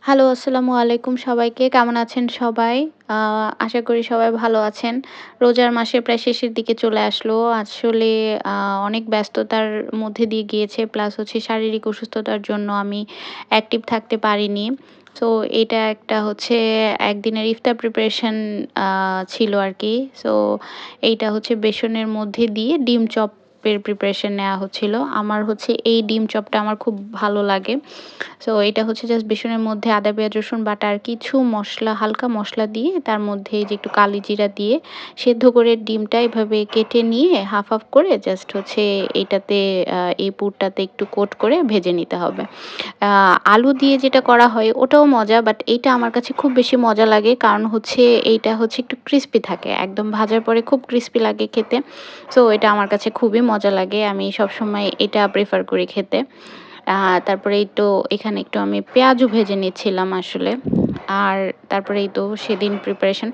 Hello, আসসালামু আলাইকুম সবাইকে। কেমন আছেন সবাই? আ আশা করি সবাই ভালো আছেন। রোজার মাসের প্রায় শেষের দিকে চলে আসলো। আসলে আ অনেক ব্যস্ততার মধ্যে দিয়ে গিয়েছে। প্লাস হচ্ছে শারীরিক অসুস্থতার জন্য আমি অ্যাক্টিভ থাকতে পারিনি। সো এটা একটা হচ্ছে একদিনের ইফতার প্রিপারেশন আ ছিল আরকি। সো এইটা হচ্ছে বেসনের মধ্যে দিয়ে ডিম চপের প্রিপারেশন নেয়া হচ্ছিল। আমার হচ্ছে এই ডিম চপটা আমার খুব ভালো লাগে। সো এটা হচ্ছে জাস্ট বেসনের মধ্যে আদা, পেঁয়াজ, রসুন বাটা আর কিছু মসলা, হালকা মসলা দিয়ে তার মধ্যে এই যে একটু কালি জিরা দিয়ে সেদ্ধ করে ডিমটা এভাবে কেটে নিয়ে হাফ, হাফ করে জাস্ট হচ্ছে এইটাতে এই পুরটাতে একটু কোট করে ভেজে নিতে হবে। আ আলু দিয়ে যেটা করা হয় ওটাও মজা, বাট এইটা আমার কাছে খুব বেশি মজা লাগে। কারণ হচ্ছে এইটা হচ্ছে একটু ক্রিসপি থাকে। একদম ভাজার পরে খুব ক্রিসপি লাগে খেতে। সো এটা আমার কাছে খুবই মজা লাগে। আমি সবসময় এটা প্রেফার করি খেতে। আ তারপরে এই তো এখানে একটু আমি পেঁয়াজও ভেজে নিচ্ছিলাম আসলে। আর তারপরে এই তো সেদিন প্রিপারেশন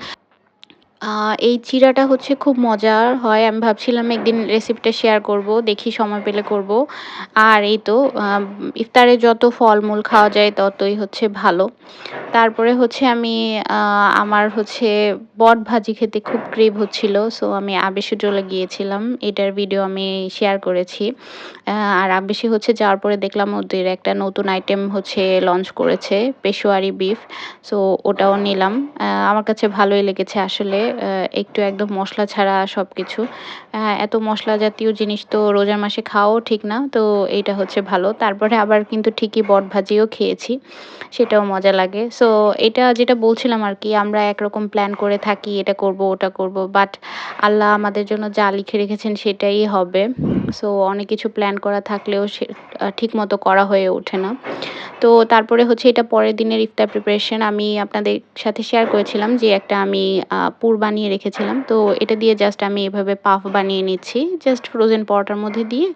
আ এই চিড়াটা হচ্ছে খুব মজার হয়। আমি ভাবছিলাম একদিন রেসিপিটা শেয়ার করব। দেখি সময় পেলে করব। আর এই তো ইফতারে যত ফলমূল খাওয়া যায় ততই হচ্ছে ভালো। তারপরে হচ্ছে আমি আ আমার হচ্ছে বট ভাজি খেতে খুব ক্রেভ হচ্ছিল। সো আমি আবেশে চলে গিয়েছিলাম। এটার ভিডিও আমি শেয়ার করেছি। আর আবেশে হচ্ছে যাওয়ার পরে দেখলাম ওদের একটা নতুন আইটেম হচ্ছে লঞ্চ করেছে, পেশোয়ারি বিফ। সো ওটাও নিলাম। আমার কাছে ভালোই লেগেছে আসলে। একটু একদম মসলা ছাড়া সবকিছু। এত মসলা জাতীয় জিনিস তো রোজার মাসে খাওয়াও ঠিক না। তো এইটা হচ্ছে ভালো। তারপরে আবার কিন্তু ঠিকই বট ভাজিও খেয়েছি। সেটাও মজা লাগে। সো এটা যেটা বলছিলাম আরকি, আমরা একরকম প্ল্যান করে থাকি, এটা করব, ওটা করব। বাট আল্লাহ আমাদের জন্য যা লিখে রেখেছেন সেটাই হবে। সো অনেক কিছু প্ল্যান করা থাকলেও সে ঠিকমতো করা হয়ে ওঠে না। তো তারপরে হচ্ছে এটা পরের দিনের ইফতার প্রিপারেশন আমি আপনাদের সাথে শেয়ার করেছিলাম যে একটা আমি পুর বানিয়ে রেখেছিলাম। তো এটা দিয়ে জাস্ট আমি এভাবে পাফ বানিয়ে নিচ্ছি। জাস্ট ফ্রোজেন পরোটার মধ্যে দিয়ে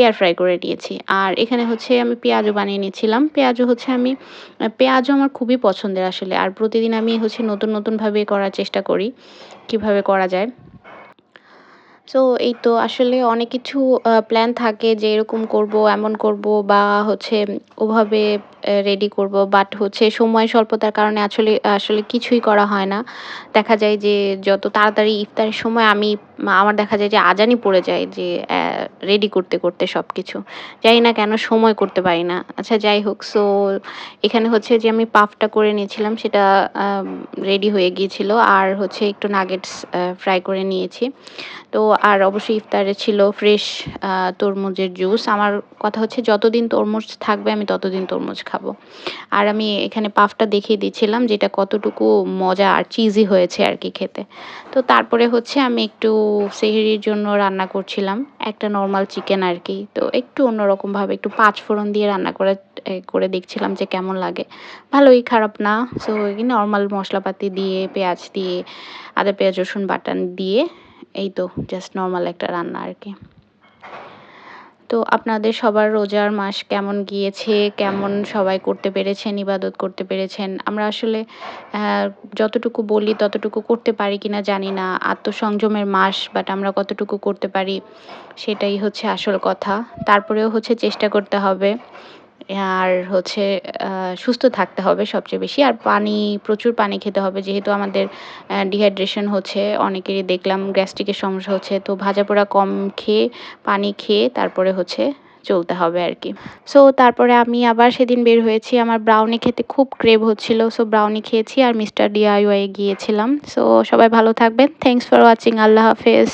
এয়ার ফ্রাই করে নিয়েছি। আর এখানে হচ্ছে আমি পেঁয়াজু বানিয়ে নিচ্ছিলাম। পেঁয়াজু হচ্ছে আমি পেঁয়াজু আমার খুবই পছন্দের আসলে। আর প্রতিদিন আমি হচ্ছে নতুন, নতুন ভাবে করার চেষ্টা করি। কিভাবে করা যায়। সো এই তো আসলে অনেক কিছু প্ল্যান থাকে যে এরকম করব, এমন করব বা হচ্ছে ওভাবে রেডি করব। বাট হচ্ছে সময় স্বল্পতার কারণে আসলে আসলে কিছুই করা হয় না। দেখা যায় যে যত তাড়াতাড়ি ইফতারের সময় আমার দেখা যায় যে আজানই পড়ে যায় যে রেডি করতে, করতে সবকিছু। জানি না কেন সময় করতে পারি না। আচ্ছা যাই হোক, সো এখানে হচ্ছে যে আমি পাফটা করে নিয়েছিলাম সেটা আম রেডি হয়ে গিয়েছিল। আর হচ্ছে একটু নাগেটস ফ্রাই করে নিয়েছি। তো আর অবশ্যই ইফতারে ছিল ফ্রেশ আ তরমুজের জুস। আমার কথা হচ্ছে যতদিন তরমুজ থাকবে আমি ততদিন তরমুজ খাবো। আর আমি এখানে পাফটা দেখিয়ে দিচ্ছিলাম যে এটা কতটুকু মজা আর চিজি হয়েছে আরকি খেতে। তো তারপরে হচ্ছে আমি একটু সেহরির জন্য রান্না করছিলাম। একটা নরমাল চিকেন আরকি। তো একটু অন্যরকমভাবে একটু পাঁচফোড়ন দিয়ে রান্না করে দেখছিলাম যে কেমন লাগে। ভালোই, খারাপ না। সো নরমাল মশলাপাতি দিয়ে, পেঁয়াজ দিয়ে, আদা, পেঁয়াজ, রসুন বাটা দিয়ে এই তো জাস্ট নরমাল একটা রান্না আরকি। তো আপনাদের সবার রোজার মাস কেমন গিয়েছে? কেমন সবাই করতে পেরেছেন, ইবাদত করতে পেরেছেন? আমরা আসলে যতটুকু বলি ততটুকু করতে পারি কিনা জানি না। আত্মসংযমের মাস, বাট আমরা কতটুকু করতে পারি সেটাই হচ্ছে আসল কথা। তারপরেও হচ্ছে চেষ্টা করতে হবে। আর হচ্ছে আ সুস্থ থাকতে হবে সবচেয়ে বেশি। আর প্রচুর পানি খেতে হবে। যেহেতু আমাদের ডিহাইড্রেশন হচ্ছে, অনেকেরই দেখলাম গ্যাস্ট্রিকের সমস্যা হচ্ছে। তো ভাজাপোড়া কম খেয়ে, পানি খেয়ে তারপরে হচ্ছে চলতে হবে আরকি। সো তারপরে আমি আবার সেদিন বের হয়েছি। আমার ব্রাউনি খেতে খুব ক্রেভ হচ্ছিল। সো ব্রাউনি খেয়েছি আর মিস্টার ডিআইওয়াই এ গিয়েছিলাম। সো সবাই ভালো থাকবেন। Thanks for watching. আল্লাহ হাফেজ।